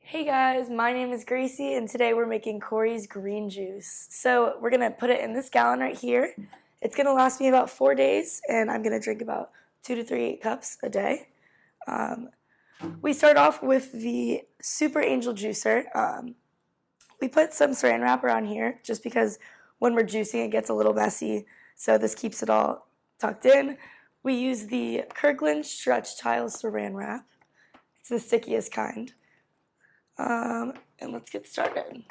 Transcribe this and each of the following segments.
Hey guys, my name is Gracie and today we're making Corey's green juice. So we're going to put it in this gallon right here. It's going to last me about 4 days and I'm going to drink about 2 to 3 cups a day. We start off with the Super Angel Juicer. We put some saran wrap around here just because when we're juicing it gets a little messy, so this keeps it all tucked in. We use the Kirkland Stretch Tile saran wrap. It's the stickiest kind. And let's get started.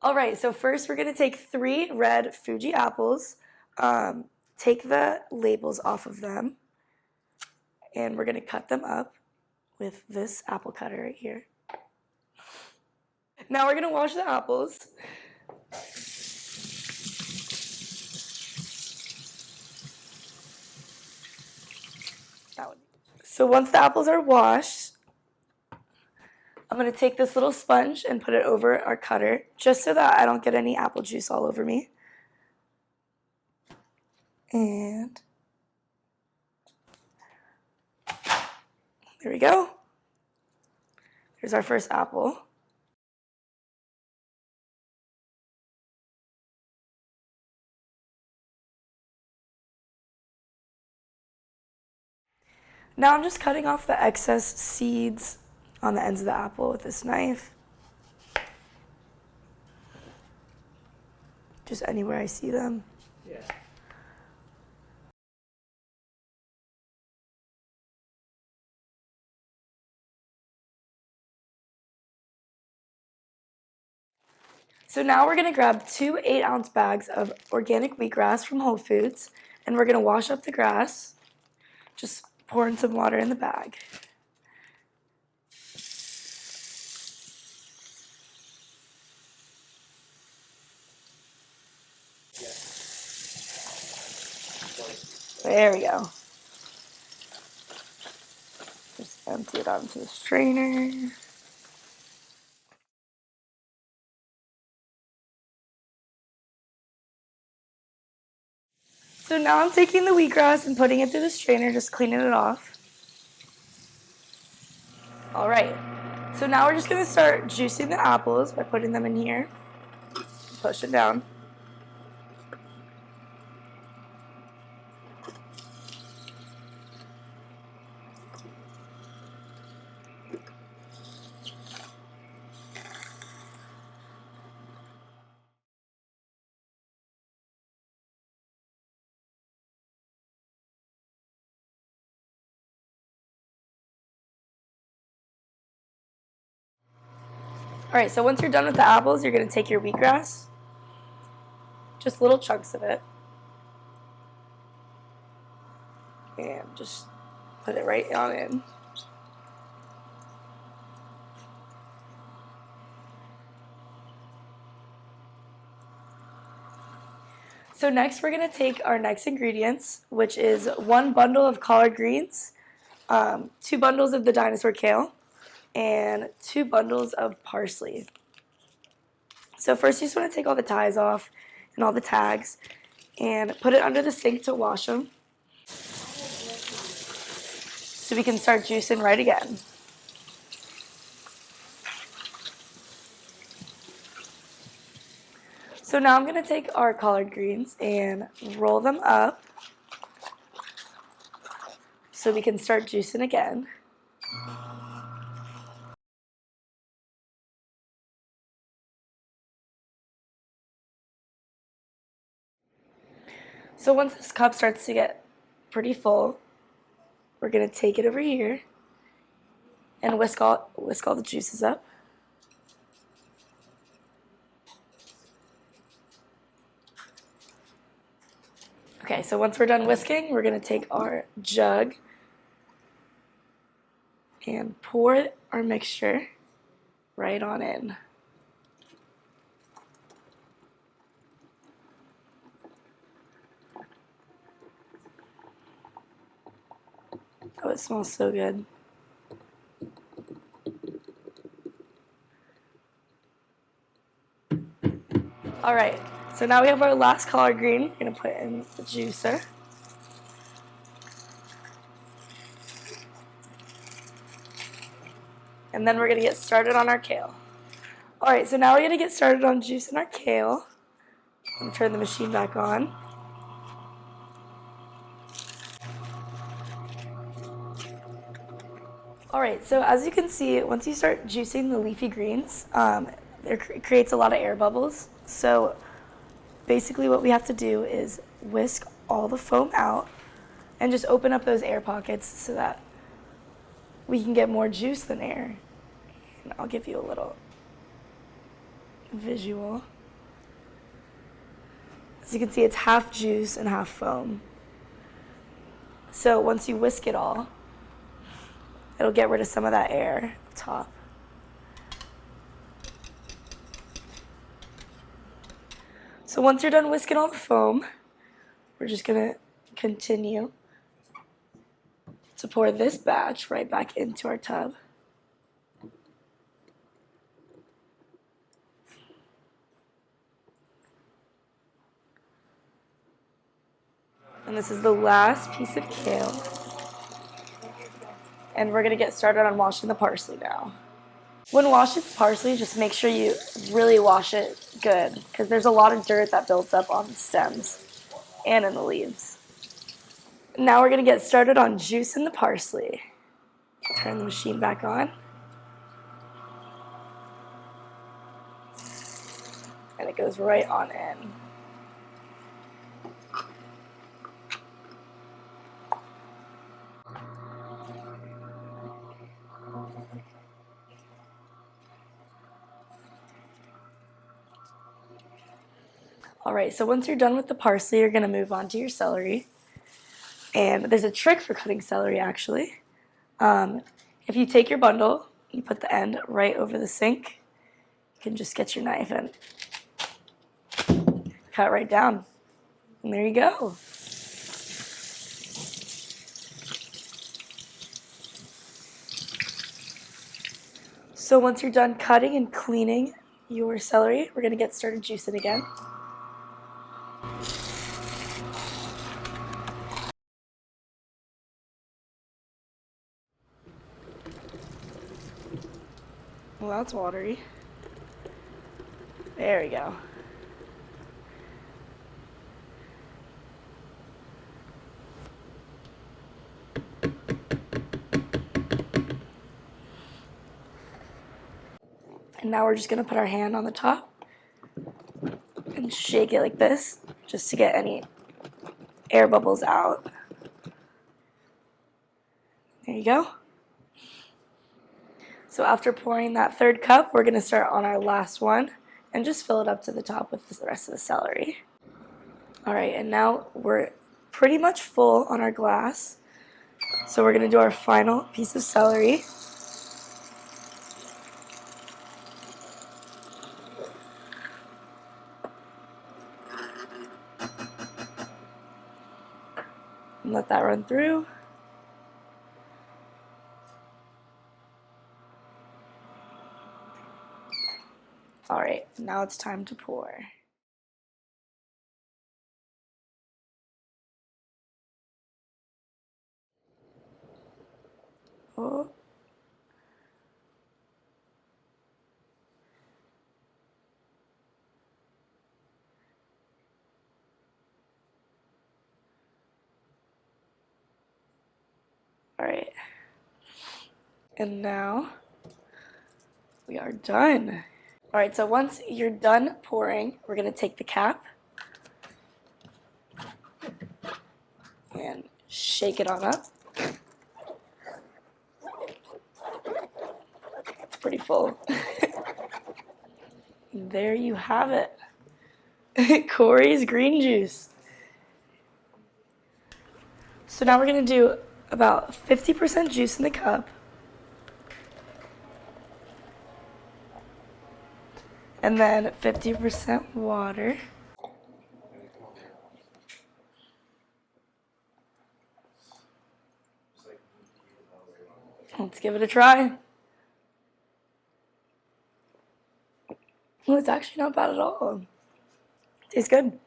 All right, so first we're going to take 3 red Fuji apples, take the labels off of them, and we're going to cut them up with this apple cutter right here. Now we're going to wash the apples. So once the apples are washed, I'm going to take this little sponge and put it over our cutter just so that I don't get any apple juice all over me. And there we go. Here's our first apple. Now I'm just cutting off the excess seeds on the ends of the apple with this knife. Just anywhere I see them. Yeah. So now we're going to grab 2 8-ounce bags of organic wheatgrass from Whole Foods, and we're going to wash up the grass. Just pouring some water in the bag. There we go. Just empty it out into the strainer. So now I'm taking the wheatgrass and putting it through the strainer, just cleaning it off. All right. So now we're just going to start juicing the apples by putting them in here. Push it down. All right, so once you're done with the apples, you're going to take your wheatgrass, just little chunks of it, and just put it right on in. So next we're going to take our next ingredients, which is 1 bundle of collard greens, 2 bundles of the dinosaur kale, and 2 bundles of parsley. So first you just want to take all the ties off and all the tags and put it under the sink to wash them so we can start juicing right again. So now I'm going to take our collard greens and roll them up so we can start juicing again. So once this cup starts to get pretty full, we're going to take it over here and whisk all the juices up. Okay, so once we're done whisking, we're going to take our jug and pour our mixture right on in. Oh, it smells so good. All right, so now we have our last collard green. We're going to put in the juicer. And then we're going to get started on our kale. Alright, so now we're going to get started on juicing our kale. I'm going to turn the machine back on. Alright, so as you can see, once you start juicing the leafy greens, it creates a lot of air bubbles. So basically what we have to do is whisk all the foam out and just open up those air pockets so that we can get more juice than air. And I'll give you a little visual. As you can see, it's half juice and half foam. So once you whisk it all, it'll get rid of some of that air up top. So once you're done whisking all the foam, we're just going to continue to pour this batch right back into our tub. And this is the last piece of kale. And we're going to get started on washing the parsley now. When washing the parsley, just make sure you really wash it good, because there's a lot of dirt that builds up on the stems and in the leaves. Now we're going to get started on juicing the parsley. Turn the machine back on. And it goes right on in. Alright, so once you're done with the parsley, you're going to move on to your celery. And there's a trick for cutting celery, actually. If you take your bundle, you put the end right over the sink, you can just get your knife and cut right down. And there you go. So once you're done cutting and cleaning your celery, we're going to get started juicing again. Well, that's watery. There we go. And now we're just going to put our hand on the top and shake it like this, just to get any air bubbles out. There you go. So after pouring that third cup, we're going to start on our last one and just fill it up to the top with the rest of the celery. Alright, and now we're pretty much full on our glass. So we're going to do our final piece of celery. And let that run through. Alright, now it's time to pour. Oh. Alright. And now we are done. Alright, so once you're done pouring, we're going to take the cap and shake it on up. It's pretty full. There you have it. Corey's green juice. So now we're going to do about 50% juice in the cup. And then 50% water. Let's give it a try. Well, it's actually not bad at all. Tastes good.